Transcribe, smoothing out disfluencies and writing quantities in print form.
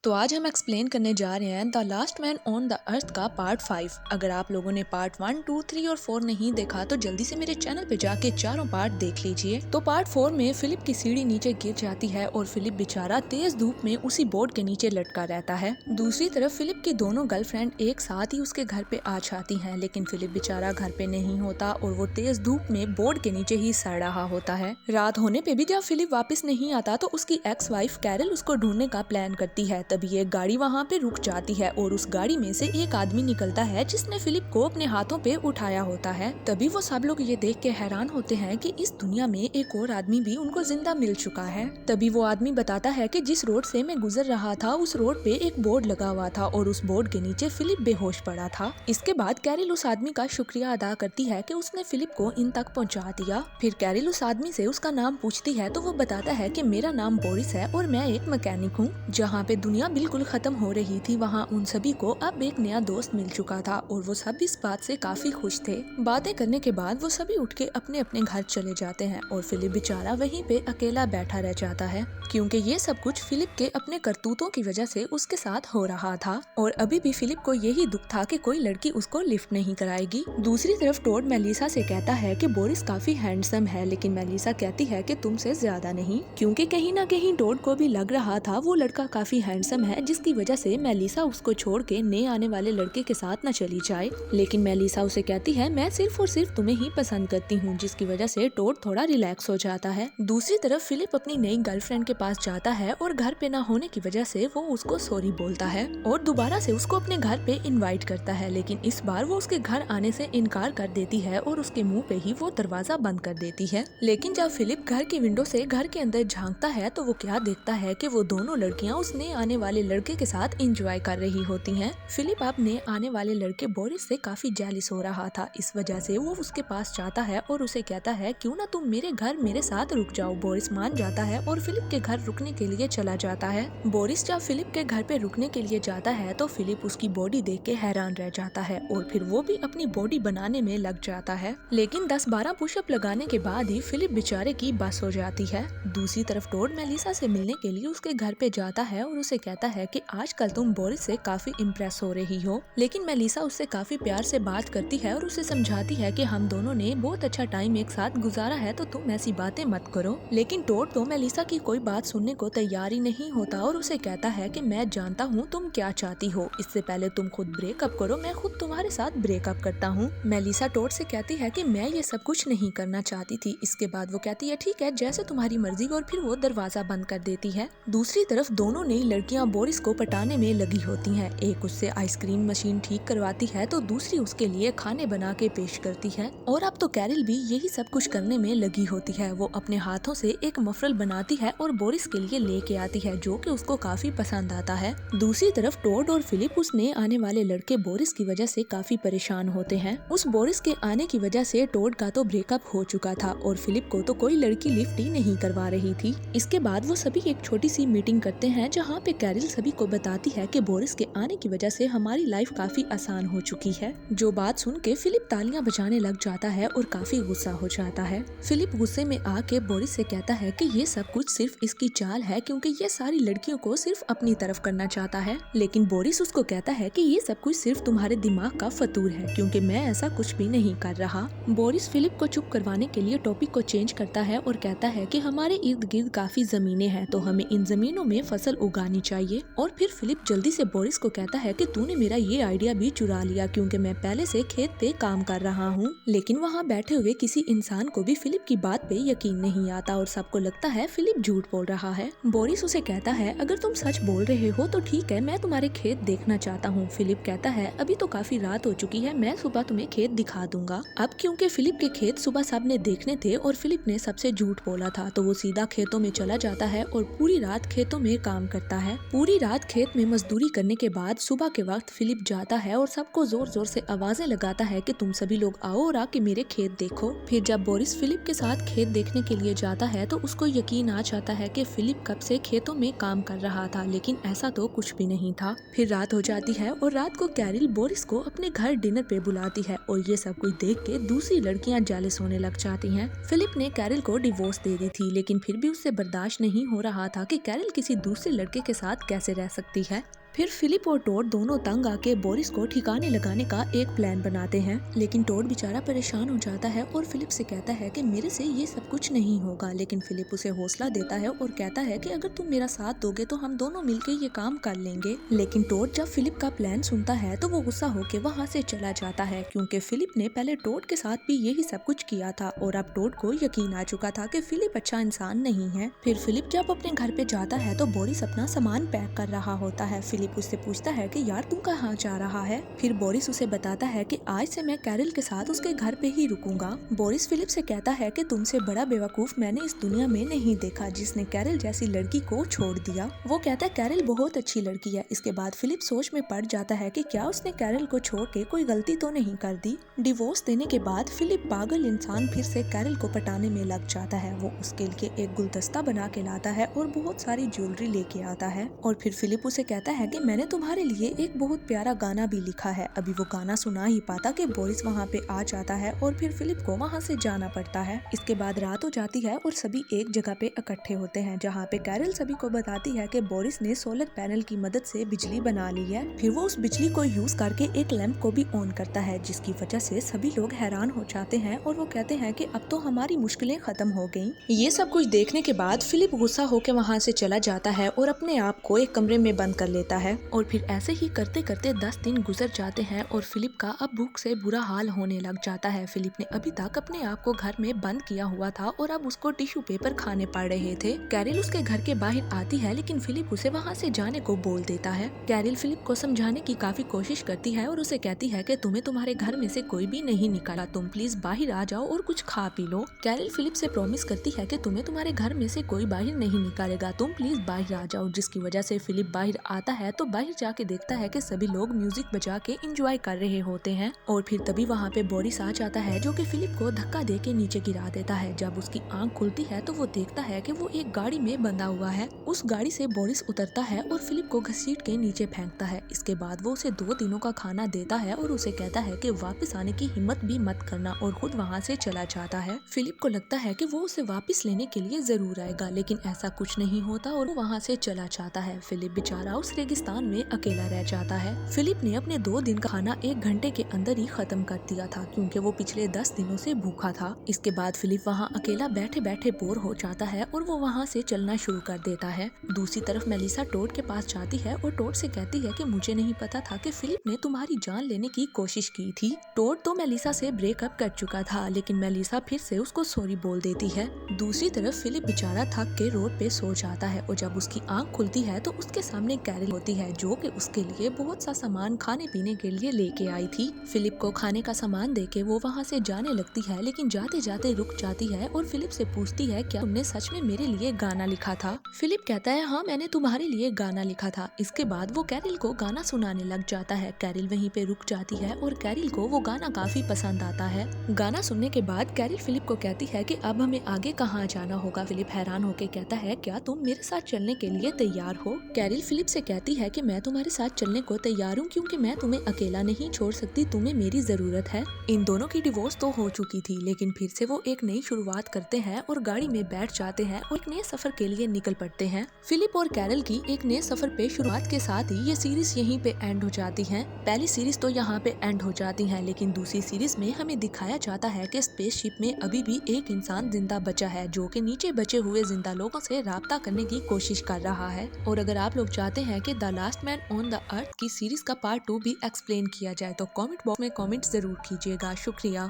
तो आज हम एक्सप्लेन करने जा रहे हैं the last man on the earth का पार्ट 5। अगर आप लोगों ने पार्ट 1, 2, 3 और 4 नहीं देखा तो जल्दी से मेरे चैनल पे जाके चारों पार्ट देख लीजिए। तो पार्ट 4 में फिलिप की सीढ़ी नीचे गिर जाती है और फिलिप बेचारा तेज धूप में उसी बोर्ड के नीचे लटका रहता है। दूसरी तरफ फिलिप की दोनों गर्लफ्रेंड एक साथ ही उसके घर पे आ जाती है, लेकिन फिलिप बेचारा घर पे नहीं होता और वो तेज धूप में बोर्ड के नीचे ही सड़ रहा होता है। रात होने पे भी जब फिलिप वापस नहीं आता तो उसकी एक्स वाइफ कैरल उसको ढूंढने का प्लान करती है। तभी एक गाड़ी वहाँ पे रुक जाती है और उस गाड़ी में से एक आदमी निकलता है जिसने फिलिप को अपने हाथों पे उठाया होता है। तभी वो सब लोग ये देख के हैरान होते हैं कि इस दुनिया में एक और आदमी भी उनको जिंदा मिल चुका है। तभी वो आदमी बताता है कि जिस रोड से मैं गुजर रहा था उस रोड पे एक बोर्ड लगा हुआ था और उस बोर्ड के नीचे फिलिप बेहोश पड़ा था। इसके बाद कैरल उस आदमी का शुक्रिया अदा करती है कि उसने फिलिप को इन तक पहुँचा दिया। फिर कैरल उस आदमी से उसका नाम पूछती है तो वो बताता है कि मेरा नाम बोरिस है और मैं एक मैकेनिक हूँ। जहाँ पे दुनिया बिल्कुल खत्म हो रही थी वहाँ उन सभी को अब एक नया दोस्त मिल चुका था और वो सब इस बात से काफी खुश थे। बातें करने के बाद वो सभी उठ के अपने अपने घर चले जाते हैं और फिलिप बेचारा वहीं पे अकेला बैठा रह जाता है, क्योंकि ये सब कुछ फिलिप के अपने करतूतों की वजह से उसके साथ हो रहा था। और अभी भी फिलिप को यही दुख था कि कोई लड़की उसको लिफ्ट नहीं कराएगी। दूसरी तरफ टोड मेलिसा से कहता है कि बोरिस काफी हैंडसम है, लेकिन मेलिसा कहती है कि तुमसे ज्यादा नहीं, क्योंकि कहीं ना कहीं टोड को भी लग रहा था वो लड़का काफी हैंडसम है, जिसकी वजह से मेलिसा उसको छोड़ के नए आने वाले लड़के के साथ न चली जाए। लेकिन मेलिसा उसे कहती है मैं सिर्फ और सिर्फ तुम्हें ही पसंद करती हूँ, जिसकी वजह से टोड थोड़ा रिलैक्स हो जाता है। दूसरी तरफ फिलिप अपनी नई गर्लफ्रेंड के पास जाता है और घर पे न होने की वजह से वो उसको सॉरी बोलता है और दोबारा से उसको अपने घर पे इनवाइट करता है, लेकिन इस बार वो उसके घर आने से इनकार कर देती है और उसके मुंह पे ही वो दरवाजा बंद कर देती है। लेकिन जब फिलिप घर की विंडो से घर के अंदर झांकता है तो वो क्या देखता है कि वो दोनों लड़कियां उस नए आने वाले लड़के के साथ एंजॉय कर रही होती हैं। फिलिप अब नए आने वाले लड़के बोरिस से काफी जेलिस हो रहा था। इस वजह से वो उसके पास जाता है और उसे कहता है क्यों ना तुम मेरे घर मेरे साथ रुक जाओ। बोरिस मान जाता है और फिलिप के घर रुकने के लिए चला जाता है। बोरिस जब फिलिप के घर पे रुकने के लिए जाता है तो फिलिप उसकी बॉडी देख के हैरान रह जाता है और फिर वो भी अपनी बॉडी बनाने में लग जाता है। लेकिन 10-12 पुशअप लगाने के बाद ही फिलिप बेचारे की बस हो जाती है। दूसरी तरफ टोड मेलिसा से मिलने के लिए उसके घर पे जाता है और उसे कहता है कि आजकल तुम बोरिस से काफी इम्प्रेस हो रही हो। लेकिन मेलिसा उससे काफी प्यार से बात करती है और उसे समझाती है कि हम दोनों ने बहुत अच्छा टाइम एक साथ गुजारा है, तो तुम ऐसी बातें मत करो। लेकिन टोड तो मेलिसा की कोई बात सुनने को तैयार ही नहीं होता और उसे कहता है कि मैं जानता हूँ तुम क्या चाहती हो, इससे पहले तुम खुद ब्रेकअप करो, मैं खुद तुम्हारे साथ ब्रेकअप करता हूँ। मेलिसा टोड से कहती है कि मैं ये सब कुछ नहीं करना चाहती थी। इसके बाद वो कहती है ठीक है जैसे तुम्हारी मर्जी, और फिर वो दरवाजा बंद कर देती है। दूसरी तरफ दोनों नई लड़कियां बोरिस को पटाने में लगी होती हैं। एक उससे आइसक्रीम मशीन ठीक करवाती है तो दूसरी उसके लिए खाने बना के पेश करती है। और अब तो कैरल भी यही सब कुछ करने में लगी होती है। वो अपने हाथों से एक मफरल बनाती है और बोरिस के लिए लेके आती है, जो कि उसको काफी पसंद आता है। दूसरी तरफ टोड और फिलिप उसने आने वाले लड़के बोरिस की वजह से काफी परेशान होते हैं। उस बोरिस के आने की वजह से टोड का तो ब्रेकअप हो चुका था और फिलिप को तो कोई लड़की लिफ्ट ही नहीं करवा रही थी। इसके बाद वो सभी एक छोटी सी मीटिंग करते हैं जहाँ पे कैरल सभी को बताती है कि बोरिस के आने की वजह से हमारी लाइफ काफी आसान हो चुकी है। जो बात सुन के फिलिप तालियां बजाने लग जाता है और काफी गुस्सा हो जाता है। फिलिप गुस्से में आके बोरिस से कहता है कि ये सब कुछ सिर्फ इसकी चाल है, क्योंकि ये सारी लड़कियों को सिर्फ अपनी तरफ करना चाहता है। लेकिन बोरिस उसको कहता है कि ये सब कुछ सिर्फ तुम्हारे दिमाग का फतूर है, क्योंकि मैं ऐसा कुछ भी नहीं कर रहा। बोरिस फिलिप को चुप करवाने के लिए टॉपिक को चेंज करता है और कहता है कि हमारे इर्द गिर्द काफी जमीनें हैं, तो हमें इन जमीनों में फसल उगानी चाहिए। और फिर फिलिप जल्दी से बोरिस को कहता है कि तूने मेरा ये आइडिया भी चुरा लिया, क्योंकि मैं पहले से खेत पे काम कर रहा हूँ। लेकिन वहाँ बैठे हुए किसी इंसान को भी फिलिप की बात पे यकीन नहीं आता और सबको लगता है फिलिप झूठ बोल रहा है। बोरिस उसे कहता है अगर तुम सच बोल रहे हो तो ठीक है, मैं तुम्हारे खेत देखना चाहता हूँ। फिलिप कहता है अभी तो काफी रात हो चुकी है, मैं सुबह तुम्हें खेत दिखा दूंगा। अब क्योंकि फिलिप के खेत सुबह सबने देखने थे और फिलिप ने सबसे झूठ बोला था, तो वो सीधा खेतों में चला जाता है और पूरी रात खेतों में काम करता है। पूरी रात खेत में मजदूरी करने के बाद सुबह के वक्त फिलिप जाता है और सबको जोर जोर से आवाजें लगाता है कि तुम सभी लोग आओ और आके मेरे खेत देखो। फिर जब बोरिस फिलिप के साथ खेत देखने के लिए जाता है तो उसको यकीन आ जाता है कि फिलिप कब से खेतों में काम कर रहा था, लेकिन ऐसा तो कुछ भी नहीं था। फिर रात हो जाती है और रात को कैरल बोरिस को अपने घर डिनर पे बुलाती है और ये सब कुछ देख के दूसरी लड़कियां जेलस होने लग जाती हैं। फिलिप ने कैरल को डिवोर्स दे दी थी, लेकिन फिर भी उससे बर्दाश्त नहीं हो रहा था कि कैरल किसी दूसरे लड़के के साथ साथ कैसे रह सकती है। फिर फिलिप और टोड दोनों तंग आके बोरिस को ठिकाने लगाने का एक प्लान बनाते हैं, लेकिन टोड बेचारा परेशान हो जाता है और फिलिप से कहता है कि मेरे से ये सब कुछ नहीं होगा। लेकिन फिलिप उसे हौसला देता है और कहता है कि अगर तुम मेरा साथ दोगे तो हम दोनों मिलकर ये काम कर लेंगे। लेकिन टोड जब फिलिप का प्लान सुनता है तो वो गुस्सा होकर वहाँ से चला जाता है, क्योंकि फिलिप ने पहले टोड के साथ भी यही सब कुछ किया था और अब टोड को यकीन आ चुका था कि फिलिप अच्छा इंसान नहीं है। फिर फिलिप जब अपने घर पे जाता है तो बोरिस अपना सामान पैक कर रहा होता है। फिलिप उससे पूछता है कि यार तू कहाँ जा रहा है। फिर बोरिस उसे बताता है कि आज से मैं कैरल के साथ उसके घर पे ही रुकूंगा। बोरिस फिलिप से कहता है कि तुमसे बड़ा बेवकूफ मैंने इस दुनिया में नहीं देखा जिसने कैरल जैसी लड़की को छोड़ दिया। वो कहता है कैरल बहुत अच्छी लड़की है। इसके बाद फिलिप सोच में पड़ जाता है कि क्या उसने कैरल को छोड़ के कोई गलती तो नहीं कर दी। डिवोर्स देने के बाद फिलिप पागल इंसान फिर से कैरल को पटाने में लग जाता है। वो उसके लिए एक गुलदस्ता बना के लाता है और बहुत सारी ज्वेलरी लेके आता है और फिर फिलिप उसे कहता है कि मैंने तुम्हारे लिए एक बहुत प्यारा गाना भी लिखा है। अभी वो गाना सुना ही पाता कि बोरिस वहाँ पे आ जाता है और फिर फिलिप को वहाँ से जाना पड़ता है। इसके बाद रात हो जाती है और सभी एक जगह पे इकट्ठे होते हैं, जहाँ पे कैरल सभी को बताती है कि बोरिस ने सोलर पैनल की मदद से बिजली बना ली है। फिर वो उस बिजली को यूज करके एक लैंप को भी ऑन करता है, जिसकी वजह से सभी लोग हैरान हो जाते हैं और वो कहते हैं कि अब तो हमारी मुश्किलें खत्म हो गयी। ये सब कुछ देखने के बाद फिलिप गुस्सा होकर वहाँ से चला जाता है और अपने आप को एक कमरे में बंद कर लेता है और फिर ऐसे ही करते करते 10 दिन गुजर जाते हैं और फिलिप का अब भूख से बुरा हाल होने लग जाता है। फिलिप ने अभी तक अपने आप को घर में बंद किया हुआ था और अब उसको टिश्यू पेपर खाने पड़ रहे थे। कैरल उसके घर के बाहर आती है, लेकिन फिलिप उसे वहाँ से जाने को बोल देता है। कैरल फिलिप को समझाने की काफी कोशिश करती है और उसे कहती है कि तुम्हें तुम्हारे घर में से कोई भी नहीं निकाला, तुम प्लीज बाहर आ जाओ और कुछ खा पी लो। कैरल फिलिप से प्रॉमिस करती है कि तुम्हें तुम्हारे घर में से कोई बाहर नहीं निकालेगा, तुम प्लीज बाहर आ जाओ। जिसकी वजह से फिलिप बाहर आता है तो बाहर जाके देखता है कि सभी लोग म्यूजिक बजा के एंजॉय कर रहे होते हैं और फिर तभी वहाँ पे बोरिस आ जाता है, जो कि फिलिप को धक्का दे के नीचे गिरा देता है। जब उसकी आंख खुलती है तो वो देखता है कि वो एक गाड़ी में बंधा हुआ है। उस गाड़ी से बोरिस उतरता है और फिलिप को घसीट के नीचे फेंकता है। इसके बाद वो उसे 2 दिनों का खाना देता है और उसे कहता है कि वापस आने की हिम्मत भी मत करना और खुद वहाँ से चला जाता है। फिलिप को लगता है कि वो उसे वापस लेने के लिए जरूर आएगा, लेकिन ऐसा कुछ नहीं होता और वो वहाँ से चला जाता है। फिलिप बेचारा उस रेगिस्तान में अकेला रह जाता है। फिलिप ने अपने 2 दिन का खाना 1 घंटे के अंदर ही खत्म कर दिया था, क्योंकि वो पिछले 10 दिनों से भूखा था। इसके बाद फिलिप वहाँ अकेला बैठे बैठे बोर हो जाता है और वो वहाँ से चलना शुरू कर देता है। दूसरी तरफ मेलिसा टोड के पास जाती है और टोड से कहती है कि मुझे नहीं पता था कि फिलिप ने तुम्हारी जान लेने की कोशिश की थी। टोड तो मेलिसा से ब्रेकअप कर चुका था, लेकिन मेलिसा फिर से उसको सॉरी बोल देती है। दूसरी तरफ फिलिप बेचारा थक के रोड पे सो जाता है और जब उसकी आंख खुलती है तो उसके सामने कैरल होती है, जो कि उसके लिए बहुत सा सामान खाने पीने के लिए लेके आई थी। फिलिप को खाने का सामान देके वो वहाँ से जाने लगती है, लेकिन जाते जाते रुक जाती है और फिलिप से पूछती है क्या तुमने सच में मेरे लिए गाना लिखा था। फिलिप कहता है हाँ, मैंने तुम्हारे लिए गाना लिखा था। इसके बाद वो कैरल को गाना सुनाने लग जाता है। कैरल वहीं पे रुक जाती है और कैरल को वो गाना काफी पसंद आता है। गाना सुनने के बाद कैरल फिलिप को कहती है कि अब हमें आगे कहाँ जाना होगा। फिलिप हैरान होके कहता है क्या तुम मेरे साथ चलने के लिए तैयार हो। कैरल फिलिप से कहती है कि मैं तुम्हारे साथ चलने को तैयार हूँ, क्योंकि मैं तुम्हें अकेला नहीं छोड़ सकती, तुम्हें मेरी जरूरत है। इन दोनों की डिवोर्स तो हो चुकी थी, लेकिन फिर से वो एक नई शुरुआत करते हैं और गाड़ी में बैठ जाते हैं और एक नए सफर के लिए निकल पड़ते हैं। फिलिप और कैरल की एक नए सफर पे शुरुआत के साथ ही ये सीरीज यहीं पे एंड हो जाती है। पहली सीरीज तो यहाँ पे एंड हो जाती है, लेकिन दूसरी सीरीज में हमें दिखाया जाता है कि स्पेसशिप में अभी भी एक इंसान जिंदा बचा है, जो कि नीचे बचे हुए जिंदा लोगों से राब्ता करने की कोशिश कर रहा है। और अगर आप लोग चाहते हैं कि the last man on the earth की सीरीज का पार्ट 2 भी एक्सप्लेन किया जाए तो कमेंट बॉक्स में कमेंट जरूर कीजिएगा। शुक्रिया।